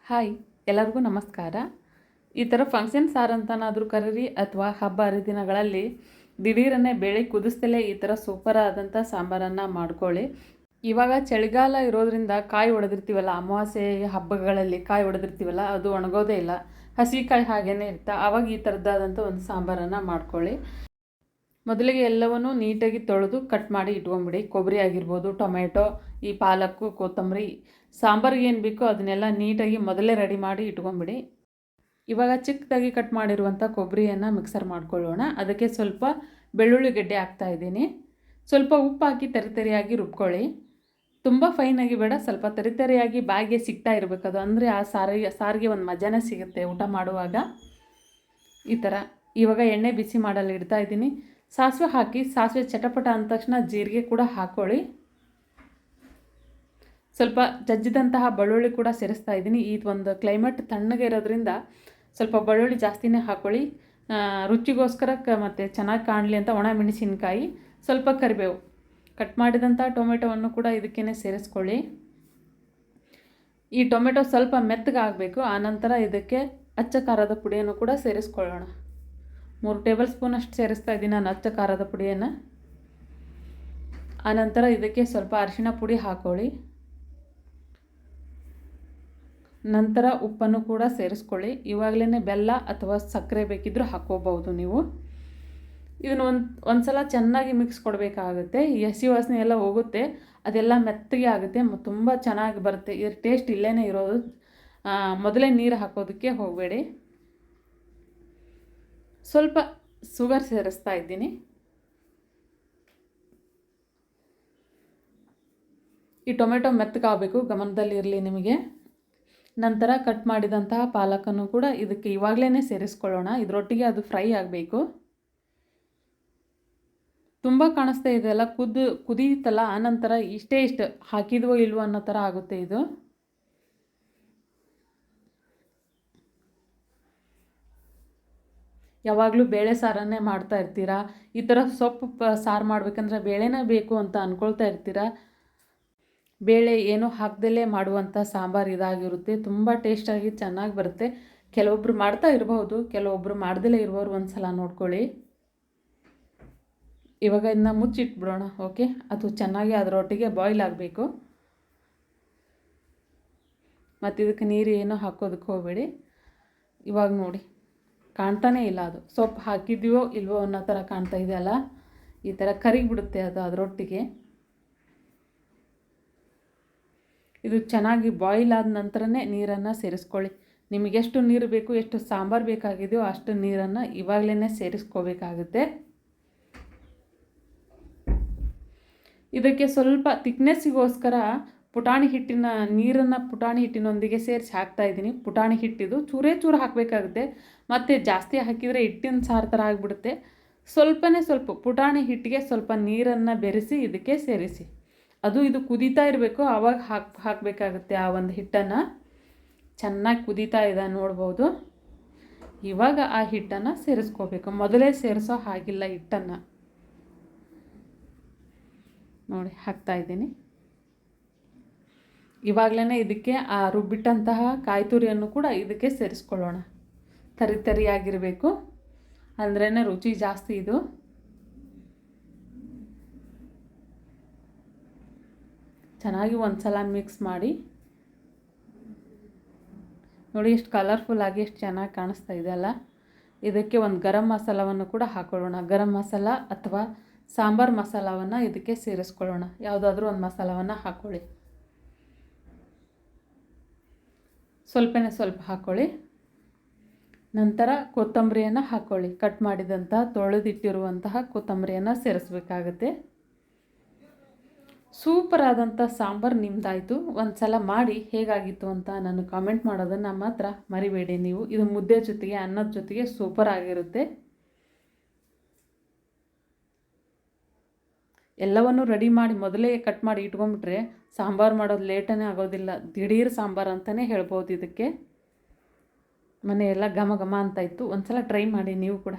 Hi, ಎಲ್ಲರಿಗೂ ನಮಸ್ಕಾರ. ಈ ಥರ ಫಂಕ್ಷನ್ ಸಾರು ಅಂತನಾದರೂ ಕರೀರಿ ಅಥವಾ ಹಬ್ಬ ಹರಿದಿನಗಳಲ್ಲಿ ದಿಢೀರನ್ನೇ ಬೇಳೆ ಕುದಿಸ್ತಲೇ ಈ ಥರ ಸೂಪರ್ ಆದಂಥ ಸಾಂಬಾರನ್ನು ಮಾಡ್ಕೊಳ್ಳಿ. ಇವಾಗ ಚಳಿಗಾಲ ಇರೋದ್ರಿಂದ ಕಾಯಿ ಒಡೆದಿರ್ತೀವಲ್ಲ, ಅಮಾವಾಸ್ಯೆ ಹಬ್ಬಗಳಲ್ಲಿ ಕಾಯಿ ಒಡೆದಿರ್ತೀವಲ್ಲ, ಅದು ಒಣಗೋದೇ ಇಲ್ಲ, ಹಸಿ ಕಾಯಿ ಹಾಗೇ ಇರ್ತಾ. ಆವಾಗ ಈ ಥರದ್ದಾದಂಥ ಒಂದು ಸಾಂಬಾರನ್ನು ಮಾಡ್ಕೊಳ್ಳಿ. ಮೊದಲಿಗೆ ಎಲ್ಲವನ್ನೂ ನೀಟಾಗಿ ತೊಳೆದು ಕಟ್ ಮಾಡಿ ಇಟ್ಕೊಂಬಿಡಿ. ಕೊಬ್ಬರಿ ಆಗಿರ್ಬೋದು, ಟೊಮೆಟೊ, ಈ ಪಾಲಕ್ಕು, ಕೊತ್ತಂಬರಿ, ಸಾಂಬಾರಿಗೆ ಏನು ಬೇಕೋ ಅದನ್ನೆಲ್ಲ ನೀಟಾಗಿ ಮೊದಲೇ ರೆಡಿ ಮಾಡಿ ಇಟ್ಕೊಂಬಿಡಿ. ಇವಾಗ ಚಿಕ್ಕದಾಗಿ ಕಟ್ ಮಾಡಿರುವಂಥ ಕೊಬ್ಬರಿಯನ್ನು ಮಿಕ್ಸರ್ ಮಾಡ್ಕೊಳ್ಳೋಣ. ಅದಕ್ಕೆ ಸ್ವಲ್ಪ ಬೆಳ್ಳುಳ್ಳಿ ಗೆಡ್ಡೆ ಹಾಕ್ತಾಯಿದ್ದೀನಿ. ಸ್ವಲ್ಪ ಉಪ್ಪು ಹಾಕಿ ತರಿತರಿಯಾಗಿ ರುಬ್ಕೊಳ್ಳಿ. ತುಂಬ ಫೈನಾಗಿ ಬೇಡ, ಸ್ವಲ್ಪ ತರಿತರಿಯಾಗಿ ಬಾಯಿಗೆ ಸಿಗ್ತಾ ಇರಬೇಕದು. ಅಂದರೆ ಆ ಸಾರಿಗೆ ಒಂದು ಮಜಾನೇ ಸಿಗುತ್ತೆ ಊಟ ಮಾಡುವಾಗ. ಈ ಥರ ಇವಾಗ ಎಣ್ಣೆ ಬಿಸಿ ಮಾಡಲು ಇಡ್ತಾ ಇದ್ದೀನಿ. ಸಾಸಿವೆ ಹಾಕಿ, ಸಾಸಿವೆ ಚಟಪಟ ಅಂದ ತಕ್ಷಣ ಜೀರಿಗೆ ಕೂಡ ಹಾಕ್ಕೊಳ್ಳಿ. ಸ್ವಲ್ಪ ಜಜ್ಜಿದಂತಹ ಬೆಳ್ಳುಳ್ಳಿ ಕೂಡ ಸೇರಿಸ್ತಾ ಇದ್ದೀನಿ. ಈ ಒಂದು ಕ್ಲೈಮೇಟ್ ತಣ್ಣಗೆ ಇರೋದ್ರಿಂದ ಸ್ವಲ್ಪ ಬೆಳ್ಳುಳ್ಳಿ ಜಾಸ್ತಿನೇ ಹಾಕ್ಕೊಳ್ಳಿ. ರುಚಿಗೋಸ್ಕರ ಮತ್ತು ಚೆನ್ನಾಗಿ ಕಾಣಲಿ ಅಂತ ಒಣ ಮೆಣಸಿನಕಾಯಿ, ಸ್ವಲ್ಪ ಕರಿಬೇವು, ಕಟ್ ಮಾಡಿದಂಥ ಟೊಮೆಟೊವನ್ನು ಕೂಡ ಇದಕ್ಕೇ ಸೇರಿಸ್ಕೊಳ್ಳಿ. ಈ ಟೊಮೆಟೊ ಸ್ವಲ್ಪ ಮೆತ್ತಗೆ ಆಗಬೇಕು. ಆನಂತರ ಇದಕ್ಕೆ ಅಚ್ಚ ಖಾರದ ಪುಡಿಯನ್ನು ಕೂಡ ಸೇರಿಸ್ಕೊಳ್ಳೋಣ. 3 ಟೇಬಲ್ ಸ್ಪೂನ್ ಅಷ್ಟು ಸೇರಿಸ್ತಾ ಇದ್ದೀನಿ ನಾನು ಅಚ್ಚ ಖಾರದ ಪುಡಿಯನ್ನು. ಆನಂತರ ಇದಕ್ಕೆ ಸ್ವಲ್ಪ ಅರಿಶಿಣ ಪುಡಿ ಹಾಕ್ಕೊಳ್ಳಿ. ನಂತರ ಉಪ್ಪನ್ನು ಕೂಡ ಸೇರಿಸ್ಕೊಳ್ಳಿ. ಇವಾಗಲೇ ಬೆಲ್ಲ ಅಥವಾ ಸಕ್ಕರೆ ಬೇಕಿದ್ದರೂ ಹಾಕ್ಕೋಬಹುದು ನೀವು. ಇದನ್ನು ಒಂದು ಸಲ ಚೆನ್ನಾಗಿ ಮಿಕ್ಸ್ ಕೊಡಬೇಕಾಗುತ್ತೆ. ಈ ಹಸಿ ವಾಸನೆ ಎಲ್ಲ ಹೋಗುತ್ತೆ, ಅದೆಲ್ಲ ಮೆತ್ತಗೆ ಆಗುತ್ತೆ, ತುಂಬ ಚೆನ್ನಾಗಿ ಬರುತ್ತೆ. ಇದ್ರ ಟೇಸ್ಟ್ ಇಲ್ಲೇ ಇರೋದು. ಮೊದಲೇ ನೀರು ಹಾಕೋದಕ್ಕೆ ಹೋಗಬೇಡಿ. ಸ್ವಲ್ಪ ಶುಗರ್ ಸೇರಿಸ್ತಾ ಇದ್ದೀನಿ. ಈ ಟೊಮೆಟೊ ಮೆತ್ತಗಾಗಬೇಕು, ಗಮನದಲ್ಲಿರಲಿ ನಿಮಗೆ. ನಂತರ ಕಟ್ ಮಾಡಿದಂತಹ ಪಾಲಕನ್ನು ಕೂಡ ಇದಕ್ಕೆ ಇವಾಗಲೇ ಸೇರಿಸ್ಕೊಳ್ಳೋಣ. ಇದರೊಟ್ಟಿಗೆ ಅದು ಫ್ರೈ ಆಗಬೇಕು. ತುಂಬ ಕಾಣಿಸ್ತಾ ಇದೆಯಲ್ಲ, ಕುದೀತಲ್ಲ, ಆನಂತರ ಇಷ್ಟು ಹಾಕಿದ್ವೋ ಇಲ್ವೋ ಅನ್ನೋ ಥರ ಆಗುತ್ತೆ ಇದು. ಯಾವಾಗಲೂ ಬೇಳೆ ಸಾರನ್ನೇ ಮಾಡ್ತಾ ಇರ್ತೀರಾ, ಈ ಥರ ಸೊಪ್ಪು ಸಾರು ಮಾಡಬೇಕಂದ್ರೆ ಬೇಳೆನೇ ಬೇಕು ಅಂತ ಅಂದ್ಕೊಳ್ತಾ ಇರ್ತೀರಾ. ಬೇಳೆ ಏನೂ ಹಾಕ್ದಲೇ ಮಾಡುವಂಥ ಸಾಂಬಾರು ಇದಾಗಿರುತ್ತೆ. ತುಂಬ ಟೇಸ್ಟಾಗಿ ಚೆನ್ನಾಗಿ ಬರುತ್ತೆ. ಕೆಲವೊಬ್ಬರು ಮಾಡ್ತಾ ಇರಬಹುದು, ಕೆಲವೊಬ್ಬರು ಮಾಡ್ದಲೇ ಇರುವವರು ಒಂದು ಸಲ ನೋಡ್ಕೊಳ್ಳಿ. ಇವಾಗ ಇದನ್ನ ಮುಚ್ಚಿಟ್ಬಿಡೋಣ. ಓಕೆ, ಅದು ಚೆನ್ನಾಗಿ ಅದರೊಟ್ಟಿಗೆ ಬಾಯ್ಲ್ ಆಗಬೇಕು. ಮತ್ತು ಇದಕ್ಕೆ ನೀರು ಏನೂ ಹಾಕೋದಕ್ಕೆ ಹೋಗಬೇಡಿ. ಇವಾಗ ನೋಡಿ, ಕಾಣ್ತಾನೇ ಇಲ್ಲ, ಅದು ಸೊಪ್ಪು ಹಾಕಿದ್ದೀವೋ ಇಲ್ವೋ ಅನ್ನೋ ಥರ ಕಾಣ್ತಾ ಇದೆಯಲ್ಲ, ಈ ಥರ ಕರಿಗಿಬಿಡುತ್ತೆ ಅದು ಅದರೊಟ್ಟಿಗೆ. ಇದು ಚೆನ್ನಾಗಿ ಬಾಯ್ಲ್ ಆದ ನಂತರನೇ ನೀರನ್ನು ಸೇರಿಸ್ಕೊಳ್ಳಿ. ನಿಮಗೆಷ್ಟು ನೀರು ಬೇಕು, ಎಷ್ಟು ಸಾಂಬಾರು ಬೇಕಾಗಿದೆಯೋ ಅಷ್ಟು ನೀರನ್ನು ಇವಾಗಲೇ ಸೇರಿಸ್ಕೋಬೇಕಾಗುತ್ತೆ. ಇದಕ್ಕೆ ಸ್ವಲ್ಪ ತಿಕ್ನೆಸ್ಸಿಗೋಸ್ಕರ ಪುಟಾಣಿ ಹಿಟ್ಟಿನ ನೀರನ್ನು ಪುಟಾಣಿ ಹಿಟ್ಟಿನೊಂದಿಗೆ ಸೇರಿಸಿ ಹಾಕ್ತಾಯಿದ್ದೀನಿ. ಪುಟಾಣಿ ಹಿಟ್ಟಿದು ಚೂರು ಹಾಕಬೇಕಾಗುತ್ತೆ. ಮತ್ತು ಜಾಸ್ತಿ ಹಾಕಿದರೆ ಹಿಟ್ಟಿನ ಸಾರು ಥರ ಆಗಿಬಿಡುತ್ತೆ. ಸ್ವಲ್ಪ ಪುಟಾಣಿ ಹಿಟ್ಟಿಗೆ ಸ್ವಲ್ಪ ನೀರನ್ನು ಬೆರೆಸಿ ಇದಕ್ಕೆ ಸೇರಿಸಿ. ಇದು ಕುದೀತಾ ಇರಬೇಕು, ಆವಾಗ ಹಾಕಬೇಕಾಗುತ್ತೆ ಆ ಒಂದು ಹಿಟ್ಟನ್ನು. ಚೆನ್ನಾಗಿ ಕುದೀತಾ ಇದೆ ನೋಡ್ಬೋದು. ಇವಾಗ ಆ ಹಿಟ್ಟನ್ನು ಸೇರಿಸ್ಕೋಬೇಕು. ಮೊದಲೇ ಸೇರಿಸೋ ಹಾಗಿಲ್ಲ ಹಿಟ್ಟನ್ನು. ನೋಡಿ, ಹಾಕ್ತಾಯಿದ್ದೀನಿ. ಇವಾಗಲೇ ಇದಕ್ಕೆ ಆ ರುಬ್ಬಿಟ್ಟಂತಹ ಕಾಯಿ ತುರಿಯನ್ನು ಕೂಡ ಇದಕ್ಕೆ ಸೇರಿಸ್ಕೊಳ್ಳೋಣ. ತರಿಯಾಗಿರಬೇಕು, ಅಂದ್ರೇ ರುಚಿ ಜಾಸ್ತಿ ಇದು. ಚೆನ್ನಾಗಿ ಒಂದು ಸಲ ಮಿಕ್ಸ್ ಮಾಡಿ. ನೋಡಿ, ಎಷ್ಟು ಕಲರ್ಫುಲ್ಲಾಗಿ ಎಷ್ಟು ಚೆನ್ನಾಗಿ ಕಾಣಿಸ್ತಾ ಇದೆಯಲ್ಲ. ಇದಕ್ಕೆ ಒಂದು ಗರಂ ಮಸಾಲವನ್ನು ಕೂಡ ಹಾಕೊಳ್ಳೋಣ. ಗರಂ ಮಸಾಲ ಅಥವಾ ಸಾಂಬಾರು ಮಸಾಲವನ್ನು ಇದಕ್ಕೆ ಸೇರಿಸ್ಕೊಳ್ಳೋಣ. ಯಾವುದಾದ್ರೂ ಒಂದು ಮಸಾಲವನ್ನು ಹಾಕ್ಕೊಳ್ಳಿ. ಸ್ವಲ್ಪ ಹಾಕ್ಕೊಳ್ಳಿ. ನಂತರ ಕೊತ್ತಂಬರಿಯನ್ನು ಹಾಕ್ಕೊಳ್ಳಿ. ಕಟ್ ಮಾಡಿದಂಥ ತೊಳೆದಿಟ್ಟಿರುವಂತಹ ಕೊತ್ತಂಬರಿಯನ್ನು ಸೇರಿಸ್ಬೇಕಾಗುತ್ತೆ. ಸೂಪರ್ ಆದಂಥ ಸಾಂಬಾರು ನಿಮ್ಮದಾಯಿತು. ಒಂದು ಸಲ ಮಾಡಿ ಹೇಗಾಗಿತ್ತು ಅಂತ ನಾನು ಕಾಮೆಂಟ್ ಮಾಡೋದನ್ನು ಮಾತ್ರ ಮರಿಬೇಡಿ ನೀವು. ಇದು ಮುದ್ದೆ ಜೊತೆಗೆ, ಅನ್ನದ ಜೊತೆಗೆ ಸೂಪರ್ ಆಗಿರುತ್ತೆ. ಎಲ್ಲವನ್ನೂ ರೆಡಿ ಮಾಡಿ ಮೊದಲೇ ಕಟ್ ಮಾಡಿ ಇಟ್ಕೊಂಡ್ಬಿಟ್ರೆ ಸಾಂಬಾರು ಮಾಡೋದು ಲೇಟನೇ ಆಗೋದಿಲ್ಲ. ದಿಢೀರ್ ಸಾಂಬಾರು ಅಂತಲೇ ಹೇಳ್ಬೋದು ಇದಕ್ಕೆ. ಮನೆಯೆಲ್ಲ ಘಮ ಘಮ ಅಂತ ಇತ್ತು. ಒಂದು ಸಲ ಟ್ರೈ ಮಾಡಿ ನೀವು ಕೂಡ.